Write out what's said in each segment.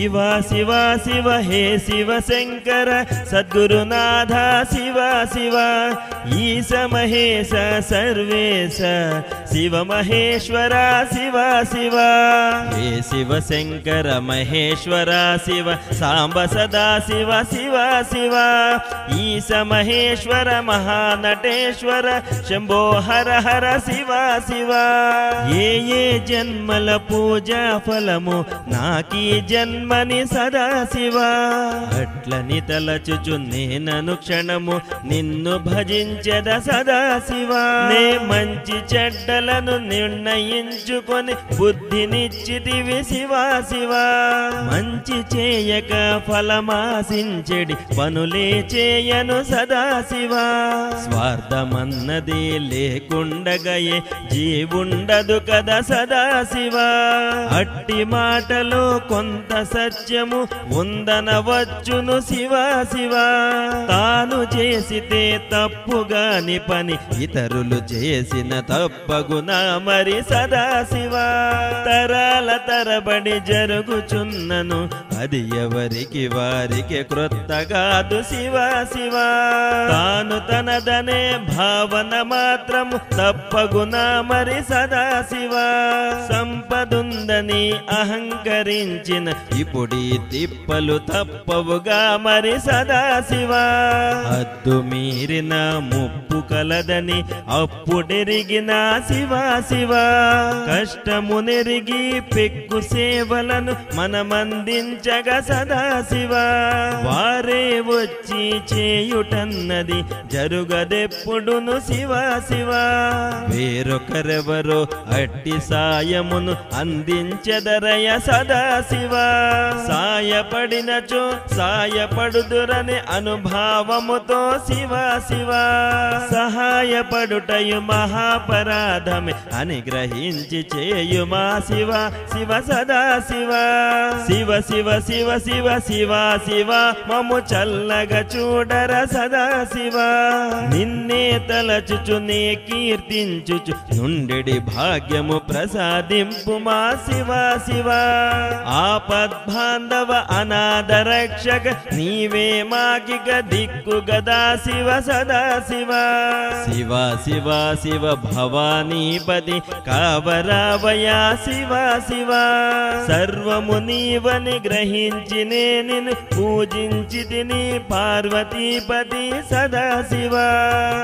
శివ శివ శివ హే శివ శంకర సద్గురునాథ శివ శివ ఈశ మహేశ సర్వేశ శివ మహేశ్వర శివ శివ హే శివ శంకర మహేశ్వర శివ సాంబ సదా శివ శివ శివ ఈశ మహేశ్వర మహానటేశ్వర శంభో హర హర శివ శివ ఏ ఏ జన్మల పూజా ఫలము నాకీ జన్మని సదా శివ అట్లని తలచుచు నేనను క్షణము నిన్ను భజించెద సదా శివ నే మంచి చెడ్డలను నిర్ణయించుకొని బుద్ధినిచ్చితివి శివ శివ మంచి చేయక ఫలమాసించెడి పనులే చేయను సదా శివ స్వార్థమన్నది లేకుండగయే జీవుండదు కదా సదా శివ అట్టి మాటలో కొంత సత్యము ఉందనవచ్చును శివ శివ తాను చేసితే తప్పుగాని పని ఇతరులు చేసిన తప్పగునా మరి సదా శివ తరాల తరబడి జరుగుచున్నను అది ఎవరికి వారికి క్రొత్తగాదు శివ శివ తాను తనదనే భావన మాత్రము తప్పగునా మరి సదా శివ సంపదుందని అహంకరించిన ఇప్పుడీ తిప్పలు తప్పవుగా మరి సదా శివ హద్దు మీరిన ముప్పు కలదని అప్పుడెరిగిన శివ శివ కష్టము నెరిగి పెక్కు సేవలను మనమందించగ సదా శివ వారే వచ్చి చేయుటన్నది జరుగదెప్పుడును శివ శివ వేరొకరెవరో అట్టి సాయమును అందించెదరయ సదా శివ సాయపడినచో సాయపడుదురని అనుభావముతో శివ శివ సహాయపడుటయు మహాపరాధమే అని గ్రహించి చేయుమా శివ శివ సదా శివ శివ శివ శివ శివ శివ శివ మము చల్లగా చూడర సదా శివ నిన్నే తలచుచు నే కీర్తించుచు నుండెడి భాగ్యము ప్రసాదింపు మా శివ శివ ఆపద్బాంధవ అనాథ రక్షక నీవే మాకిక దిక్కు గదా శివ సదా శివ శివ శివ శివ భవానీపతి కావరావయా శివ శివ సర్వము నీవని గ్రహించి నేను పూజించి తిని పార్వతీపతి సదా శివ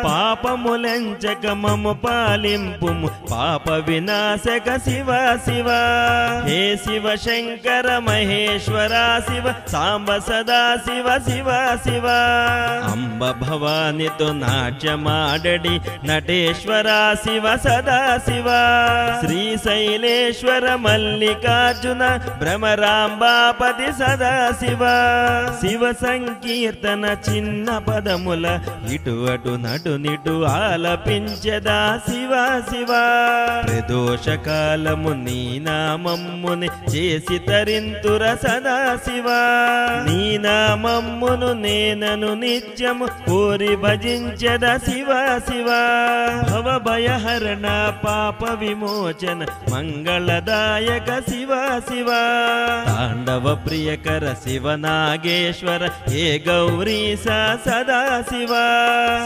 పాపములంచక మము పాలింపుము పాప వినాశక శివ శివ హే శివ శంకర మహేశ్వర శివ సాంబ సదా శివ శివ శివ అంబ భవానితో నాట్యమాడడి నటేశ్వర శివ సదా శివ శ్రీశైలేశ్వర మల్లికార్జున భ్రమరాంబాపతి సదా శివ శివ సంకీర్తన చిన్న పదముల ఇటు అటు నటు నిటు ఆలపించదా శివ శివ ప్రదోషకాలము నీ నామమ్ముని చేసి తరింతుర సదా శివ నీ నామమ్మును నేనను నిత్యము కోరి భజించద శివ శివ భవభయహరణ పాప విమోచన మంగళదాయక శివ శివ తాండవ ప్రియకర శివ నాగేశ్వర ఏ గౌరీశ సదా శివ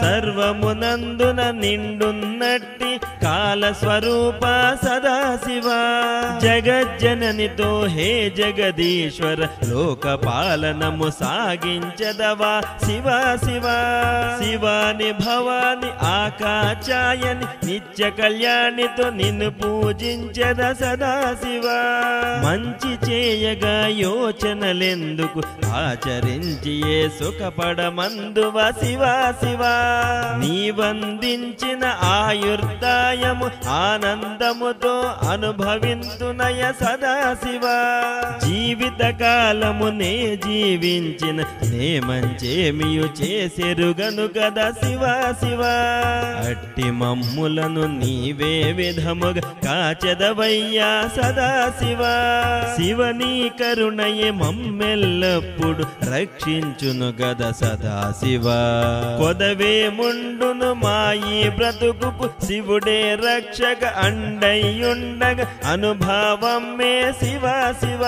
సర్వమునందున నిండున్నట్టి కాల స్వరూప సదా శివ జగజ్జననితో హే జగదీశ్వర లోక పాలనము సాగించదవా శివ శివ శివాని భవాని ఆకాచాయని నిత్య కళ్యాణితో నిన్ను పూజించద సదా శివ మంచి చేయగా యోచనలెందుకు ఆచరించి ఏ సుఖపడమందువ శివ శివ నీవందించిన ఆయుర్దాయము ఆనందముతో అనుభవింతునయ సదా శివ జీవిత కాలము నే జీవించిన నే మంచేమియు చేసెరుగను కదా శివ శివ అట్టి మమ్ములను నీవే విధముగా కాచెదవయ్యా సదా శివ శివనీ కరుణయే మమ్మెల్లప్పుడు రక్షించును గద సదా శివ కొదవే ముండును మాయి బ్రతుకు శివుడే రక్షక అండయుండగ అనుభవం మే శివ శివ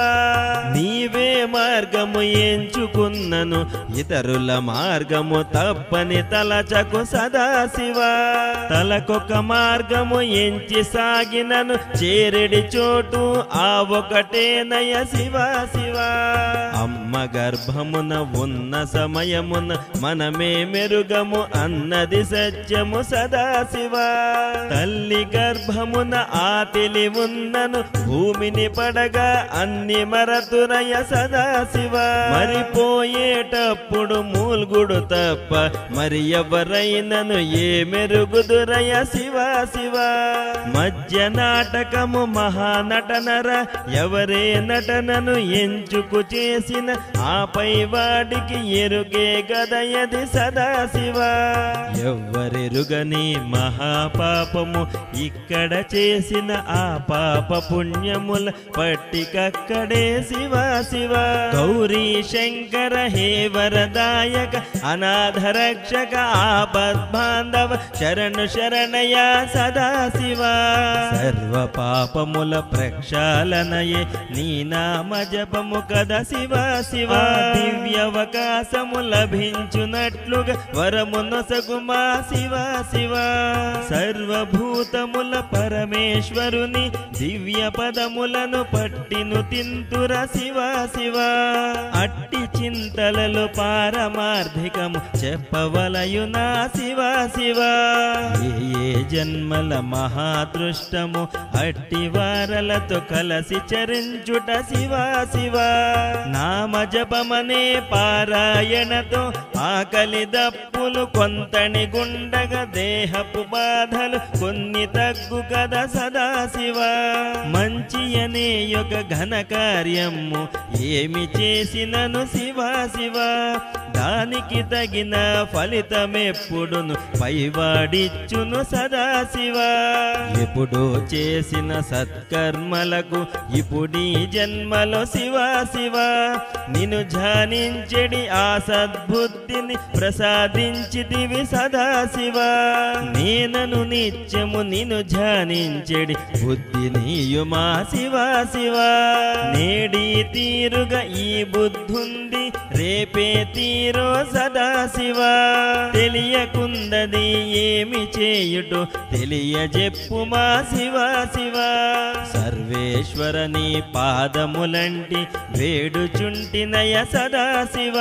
నీవే మార్గము ఎంచుకున్నను ఇతరుల మార్గము తప్పని తలచకు సదాశివ తలకొక మార్గము ఎంచి సాగినను చేరెడి చోటు ఆ ఒకటేనయ శివ శివ అమ్మ గర్భమున ఉన్న సమయమున మనమే మెరుగము అన్నది సత్యము సదాశివ తల్లి గర్భమున ఆ తెలివున్నను భూమిని పడగా అన్ని మరతురయ సదాశివ మరిపోయేటప్పుడు మూల్గుడు తప్ప మరి ఎవరైనను ఏ మెరుగుదురయ శివ శివ మధ్య నాటకము మహానటనర ఎవరే నటనను ఎంచుకు చేసిన ఆపై వాడికి ఎరుగే గదయది సదాశివ ఎవ్వరెరుగని మహాపాపము ఇక్కడ చేసిన ఆ పాప పుణ్యముల పట్టికక్కడే శివ శివ గౌరీ శంకర హే వరదాయక అనాథ రక్షక ఆపద్బాంధవ శరణు శరణయ సదాశివ సర్వ పాపముల ప్రక్షాళనయే నీ నామ జపము కద శివ శివ దివ్యవకాశము లభించునట్లుగా వరమునొసగుమా శివ శివ సర్వభూతముల పరమేశ్వరుని దివ్య పదములను పట్టిను తింతుర శివ శివ అట్టి చింతలలో పారమార్థికము చెప్పవలయునా శివ శివ ఏ జన్మల మహాదృష్టము అట్టి వారలతో కలసి చరించుట శివ శివ నామ జపమనే పారాయణతో ఆకలి దప్పులు కొంతని గుండగ దేహపు బాధలు కొన్ని తగ్గు కదా సదాశివ మంచి అనే యొక్క ఘన కార్యము ఏమి చేసినను శివ శివ దానికి తగిన ఫలితమెప్పుడును పైవాడిచ్చును సదాశివ ఎప్పుడు చేసిన సత్కర్మలకు ఇప్పుడీ జన్మలో శివ శివ నిన్ను ధ్యానించెడి ఆ సద్బుద్ధిని ప్రసాదించితివి సదాశివ నేనను నిత్యము నిన్ను ధ్యానించెడి బుద్ధినియుమా శివ శివ నేడి తీరుగా ఈ బుద్ధుంది రేపే తీరో సదాశివ తెలియకుందది ఏమి చేయుటో తెలియజెప్పుమా శివ శివ సర్వేశ్వర నీ పాదములంటి వేడుచుంటినయ సదాశివ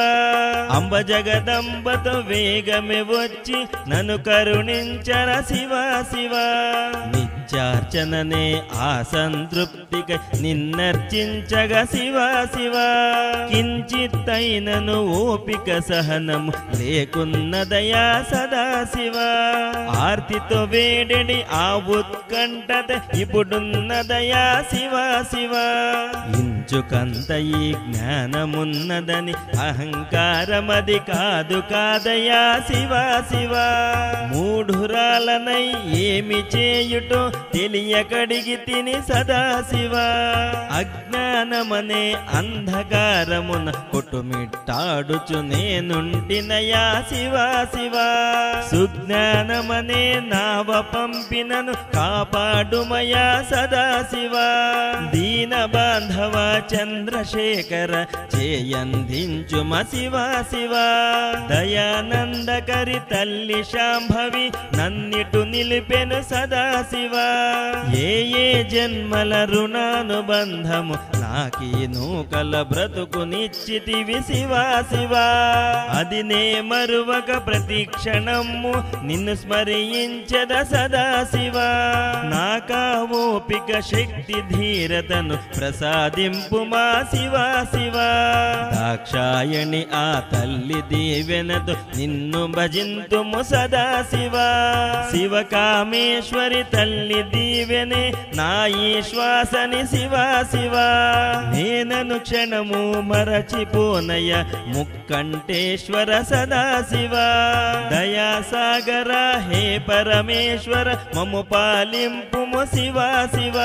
అంబ జగదంబతో వేగమే వచ్చి నన్ను కరుణించర శివ శివ నిత్యార్చననే ఆ సంతృప్తిక నిన్నర్చించగ శివ శివ కించిత్తైనను ఓపిక సహనము లేకున్నదయా సదాశివ ఆర్తితో వేడెడి ఆ ఉత్కంఠత ఇప్పుడున్నదయా శివ శివ ఇంచుకంత ఈ జ్ఞానమున్నదని అహంకారమది కాదు కాదయా శివ శివ మూఢురాలనై ఏమి చేయుటో తెలియకడిగి తిని సదాశివ అజ్ఞానమనే అంధకారమున కొట్టుమిట్టాడుచు నేనుంటినయా శివ శివ సుజ్ఞానమనే నావ పంపినను కాపాడుమయా సదాశివ దీన బాంధవ చంద్రశేఖర చేయందించుమ శివ శివ దయానందకరి తల్లి శాంభవి నన్నిటు నిలిపెను సదాశివ ఏ ఏ జన్మల రుణానుబంధము నాకీ నూకల బ్రతుకునిచ్చితివి శివ శివ అది నే మరువక ప్రతి క్షణము నిన్ను స్మరించద సదాశివ నాకా ఓపిక శక్తి ధీరతను ప్రసాదింపుమా శివ శివ దాక్షాయణి ఆ తల్లి దీవెనతో నిన్ను భజింతుము సదాశివ శివ కామేశ్వరి తల్లి దీవెనే నా ఈ శ్వాసని శివ శివ నేనను క్షణము మరచిపోనయ ముక్కంటేశ్వర సదాశివ దయాసాగర హే పరమేశ్వర మము పాలింపుము శివ శివ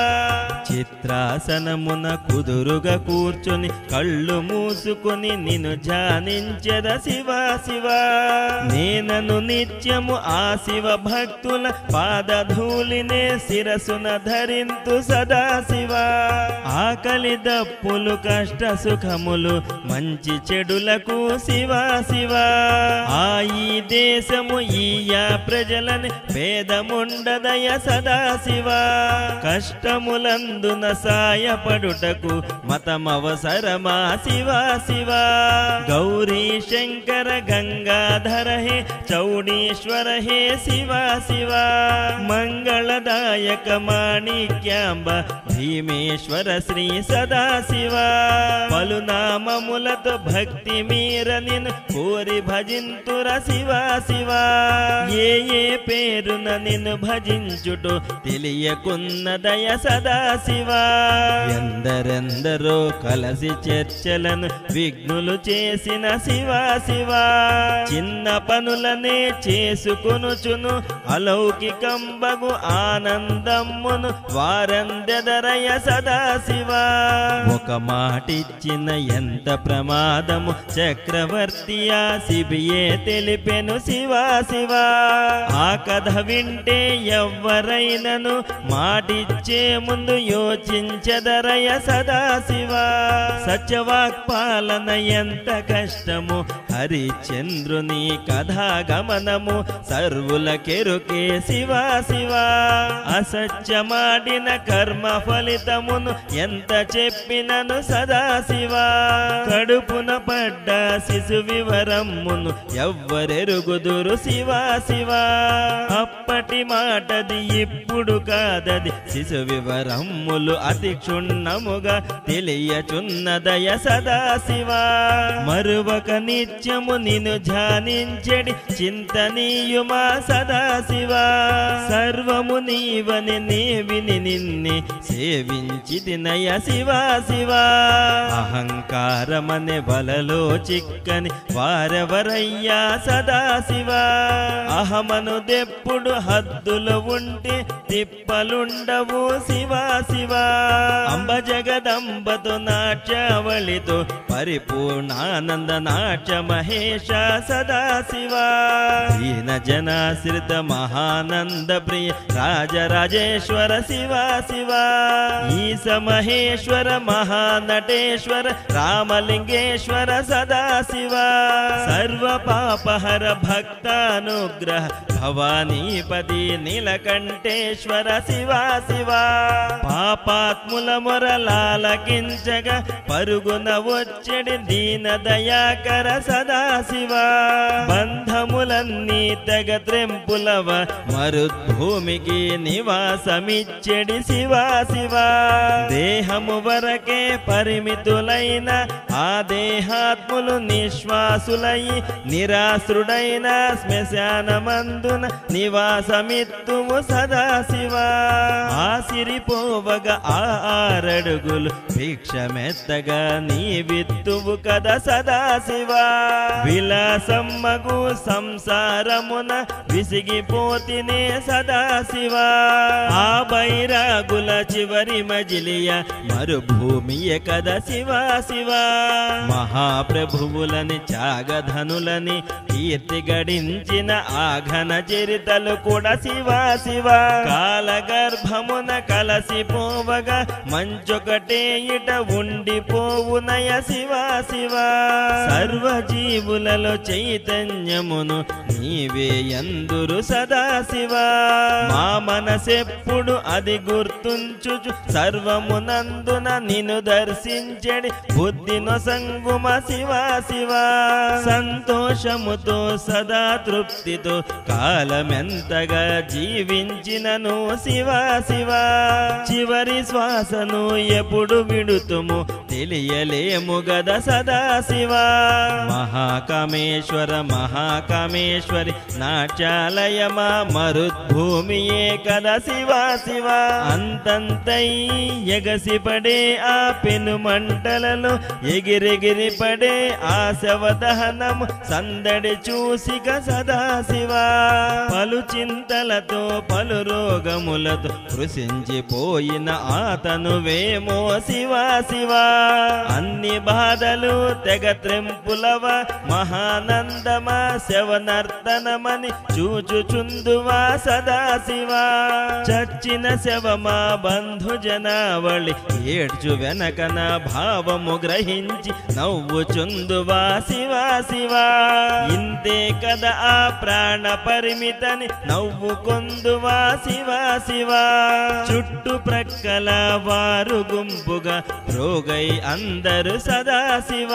చిత్రాసనమున కుదురు కుదురుగా కూర్చొని కళ్ళు మూసుకొని నిన్ను ధ్యానించెద శివ శివ. నేనను నిత్యము ఆ శివ భక్తుల పాదధూళినే శిరసున ధరింతు సదా శివ. ఆకలి దప్పులు కష్ట సుఖములు మంచి చెడులకు శివ శివ. ఆ ఈ దేశము ఈయా ప్రజలని భేదముండదయ సదా శివ. కష్టములందున సాయపడుటకు మతమవసరమా శివ శివ. గౌరీ శంకర గంగాధర హే చౌడీశ్వర హే శివ శివ. మంగళదాయక మాణిక్యాంబ భీమేశ్వర శ్రీ సదా శివ. పలునామములతో భక్తి మీర నిన్ను కోరి భజింతుర శివ శివ. ఏ ఏ పేరున నిన్ను భజించుటో తెలియకున్నదయ సదా శివ. ఎందరెందరో కలసి చర్చలను విఘ్నులు చేసిన శివ శివ. చిన్న పనులనే చేసుకొనుచును అలౌకికంబగు ఆనందమ్మును వారందెదరయ సదా శివ. ఒక మాటిచ్చిన ఎంత ప్రమాదము చక్రవర్తి ఆ శిబియే తెలిపెను శివ శివ. ఆ కథ వింటే ఎవ్వరైనను మాటిచ్చే ముందు యోచించదరయ సదా శివ. సత్యవాక్పాలన ఎంత కష్టము హరిశ్చంద్రుని కథాగమనము సర్వులకెరుకే శివ శివ. అసత్యమాడిన కర్మ ఫలితమును ఎంత చెప్పినను సదా శివ. కడుపున పడ్డ శిశు వివరమ్మును ఎవ్వరెరుగుదురు శివ శివ. అప్పటి మాటది ఇప్పుడు కాదది శిశు వివరమ్ములు అతి క్షుణ్ణముగా తెలియచున్నదయ సదా శివ. మరువక నిత్యము నిన్ను ధ్యానించెడి చింతనీయుమా సదా శివ. సర్వము నీవని నే విని నిన్నే సేవించితి నయ శివ శివ. అహంకారమనే వలలో చిక్కని వారెవరయ్యా సదా శివ. అహమను దెప్పుడు హద్దులు ఉంటే తిప్పలుండవు శివ శివ. అంబ జగదంబతో నాట్యావళితో పరిపూర్ణానంద నాట్య మహేష సదా శివ. దీన జనాశ్రిత మహానంద ప్రియ రాజరాజేశ్వర శివ శివ. ఈశ మహేశ్వర మహానటేశ్వర రామలింగేశ్వర సదా శివ. సర్వ పాపహర భక్తానుగ్రహ భవానీపతి నీలకంఠేశ్వర శివ శివ. పాపాత్ముల మొరలాలకించగ పరుగున వచ్చెడి దీన దయాకర సదా శివ. బంధములన్నీ తెగ త్రెంపులవ మరుద్భూమికి నివాసమిచ్చెడి శివ శివ. దేహము వరకే పరిమితులైన ఆ దేహాత్ములు నిశ్వాసులై నిరాశ్రుడైన శ్మశానమందున నివాసమిత్తుము సదా శివ. ఆసిరిపోవగ ఆరడుగులు భిక్షమెత్తగా నీ విత్తువు కదా సదా శివ. విలాసమ్మగు సంసారమున విసిగిపోతినే సదా శివ. ఆ బైరాగుల చివరి మజిలియ మరుభూమియే కదా శివ శివ. మహాప్రభువులని త్యాగధనులని కీర్తి గడించిన ఆ ఘన చరితలు కూడా శివ శివ. కాలగర్భమున కలసిపోవగా మంచొకటే ఇట ఉండిపోవునయ శివ శివ. సర్వజీవులలో చైతన్యమును నీవే యందురు సదా శివ. మా మనసెప్పుడు అది గుర్తుంచుచు సర్వమునందున నిన్ను దర్శించెడి బుద్ధి నొసంగుమ శివ శివ. సంతోషముతో సదా తృప్తితో కాలమెంతగా జీవించినను శివ శివ. చివరి శ్వాసను ఎప్పుడు విడుతుము తెలియలేము గద సదా శివ. మహాకామేశ్వర మహాకామ కామేశ్వరి నాట్యాలయమా మరుద్భూమియే కదా శివ శివ అంతంతై ఎగసిపడే ఆ పెనుమంటలలో ఎగిరెగిరి పడే ఆ శవదహనము సందడి చూసిక సదా శివ పలు చింతలతో పలు రోగములతో కృషించిపోయిన ఆతనువేమో శివ శివ అన్ని బాధలు తెగ త్రెంపులవ మహానందమా శవనర్తనమని చూచుచుందువా సదా శివ చచ్చిన శవమా బంధు జనావళి ఏడ్చు వెనకన భావము గ్రహించి నవ్వుచుందువా శివ శివ ఇంతే కదా ఆ ప్రాణ పరిమితని నవ్వుకొందువా శివ శివ చుట్టుప్రక్కల వారు గుంపుగా రోగై అందరు సదా శివ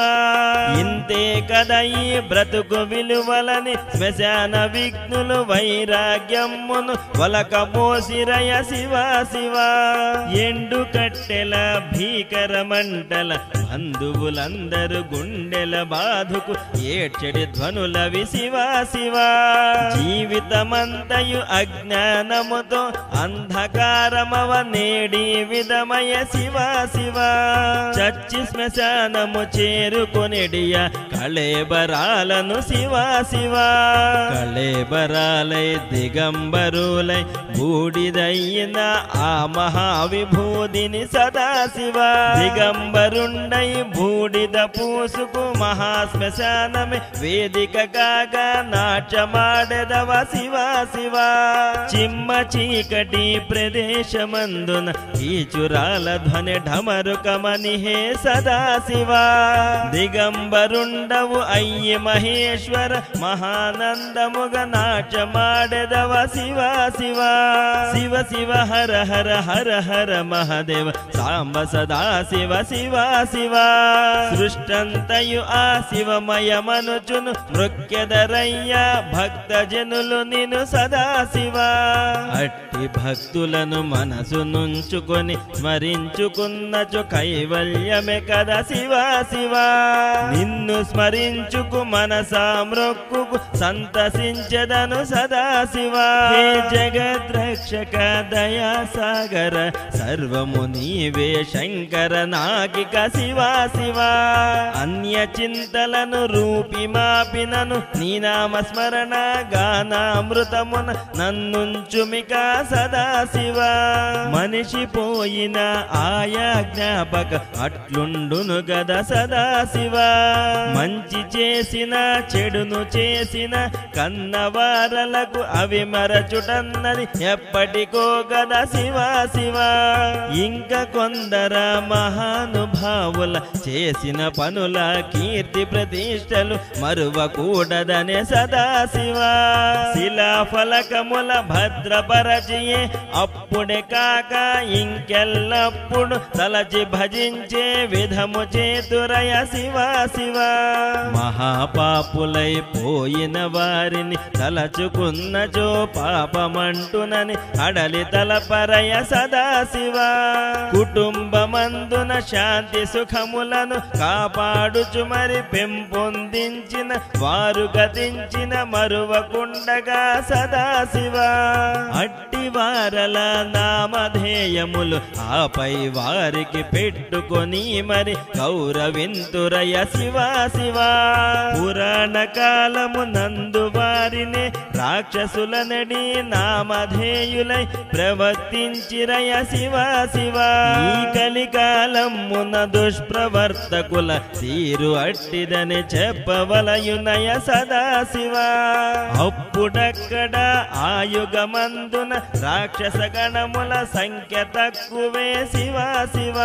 ఇంతే కదా ఈ బ్రతుకు విలువలని శ్మశాన విఘ్నులు వైరాగ్యమును వలక మోసిరయ శివ శివ ఎండు కట్టెల భీకర మంటల బంధువులందరూ గుండెల బాధుకు ఏడ్చడి ధ్వనులవి శివ శివ జీవితమంతయు అజ్ఞానముతో అంధకారమవ నేడి విధమయ శివ శివ చచ్చి శ్మశానము చేరుకొనిడియ కళేబరాలను శివ శివ కళేబరాలై దిగంబరులై బూడిదయ్యిన ఆ మహావిభూదిని సదా శివ దిగంబరుండై బూడిద పూసుకు మహాశ్మశానమే వేదిక కాగా నాట్యమాడెదవ శివ శివ చిమ్మ చీకటి ప్రదేశమందున కీచురాల ధ్వని ఢమరుకమని హే సదా శివ దిగంబరుండవు అయ్యి మహేశ్వర మహానందముగ నాట్యమాడెదవ శివ శివ శివ శివ హర హర హర హర మహదేవ సాంబ సదా శివ శివ శివ సృష్టంతయు ఆ శివమయమనుచును మృక్యదరయ్య భక్త జనులు నిను సదా శివ అట్టి భక్తులను మనసు నుంచుకొని స్మరించుకున్నచు కైవల్యమే కదా శివ శివ నిన్ను స్మరించుకు మనసా మృక్కుకు సంతసించదను సదా శివ హే జగద్రక్షక దయా సాగర సర్వము నీవే శంకర నాగిక శివ శివ అన్య చింతలను రూపి మాపినను నీ నామ స్మరణ గానామృతమున నన్నుంచుమిక సదా శివ మనిషి పోయిన ఆయా జ్ఞాపక అట్లుండును గద సదా శివ మంచి చేసిన చెడును చేసిన కన్నవారలకు అవి మరచుటన్నది ఎప్పటికో గద శివ శివ ఇంకా కొందర మహానుభావుల చేసిన పనుల కీర్తి ప్రతిష్టలు మరువకూడదనే సదా శివ శిలా ఫలకముల భద్రపరచియే అప్పుడే కాక ఇంకెల్లప్పుడు తలచి భజించే విధము చేతురయ శివ శివ మహాపాపులై పోయిన వారిని తలచుకున్నచో పాపమంటునని అడలి తలపరయ సదా శివ కుటుంబమందున శాంతి సుఖములను కాపాడుచు మరి పెంపొందించిన వారు గతించిన మరువకుండగా సదా శివ అట్టి వారల నామధేయములు ఆపై వారికి పెట్టుకొని మరి గౌరవింతురయ శివ శివ పురాణ కాలము నందు వారిని రాక్షసుల నడి నామధేయులై ప్రవర్తించిరయ శివ శివ ఈ కలికాలమున దుష్ప్రవర్తకుల తీరు అట్టిదని చెప్పవలయునయ సదా శివ అప్పుడక్కడ ఆయుగమందున రాక్షస గణముల సంఖ్య తక్కువే శివ శివ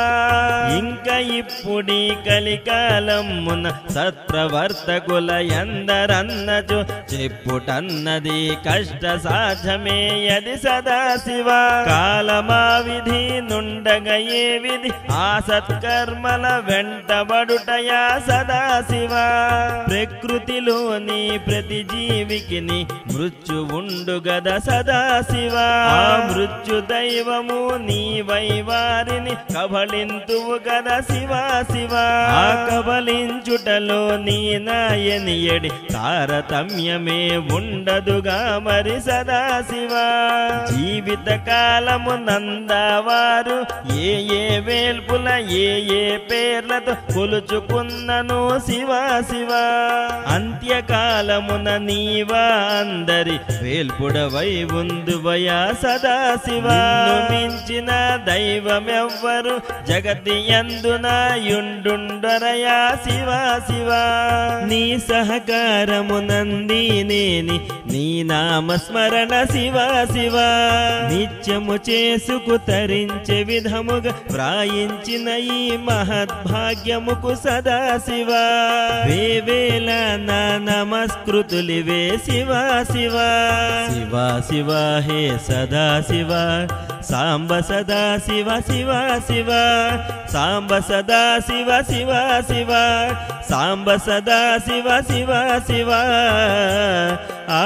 ఇంకా ఇప్పుడీ కలికాలమున సత్ప్రవర్తకుల ఎందరన్నచు చెప్పుటన్నది కష్ట సాధ్యమే యది సదా శివ కాలమా విధి నుండగా ఏ విధి ఆ సత్కర్మల వెంటబడుటయా సదా శివ ప్రకృతిలోని ప్రతి జీవికి మృత్యు ఉండు గద సదా శివ ఆ మృత్యు దైవము నీవై వారిని కబళింతువు గద శివ శివ ఆ కబళించుటలో నీ నాయని ఎడి తార తారతమ్యమే ఉండదుగా మరి సదాశివ. జీవిత కాలము నందవారు ఏ ఏ వేల్పుల ఏ ఏ పేర్లతో కొలుచుకున్నను శివా శివ. అంత్యకాలమున నీవా అందరి వేల్పుడవై ఉందువయా సదాశివ. మించిన దైవమెవ్వరు జగతి యందున యుండుండరయా శివా శివ. నీ సహకారమునంది నేని నీ నామస్మరణ శివా శివ. నిత్యము చేసుకు తరించే విధముగా వ్రాయించిన ఈ మహద్భాగ్యముకు సదాశివ. వేవేల నా నమస్కృతులివే శివా శివ. శివా శివ హే సదాశివ. సాంబ సదా శివ శివ శివ. సాంబ సదా శివ శివ శివ. సాంబ సదా శివ శివ శివ. ఆ